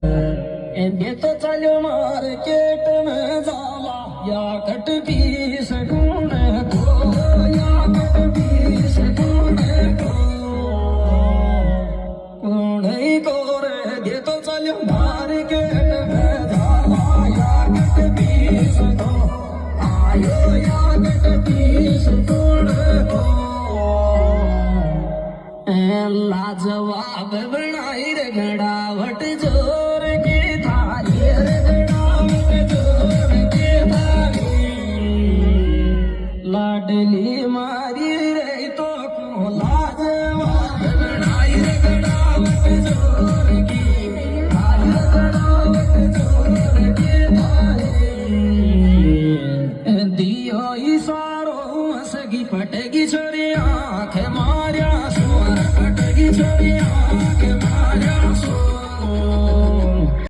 देतो चाल्यो मार्केट में जाला या कट पीस ढूंढे को या कट पीस ढूंढे को ढूंढे को रे देतो चाल्यो मार्केट में जाला या कट पीस ढो आयो या कट पीस ढूंढे को लाजवाब बनाई रे घड़ावट जोर की थाली रे घड़ावट जोर की थाली लाडली मारी रे तो को लाजवाब बनाई रे घड़ावट जोर की थाली घड़ावट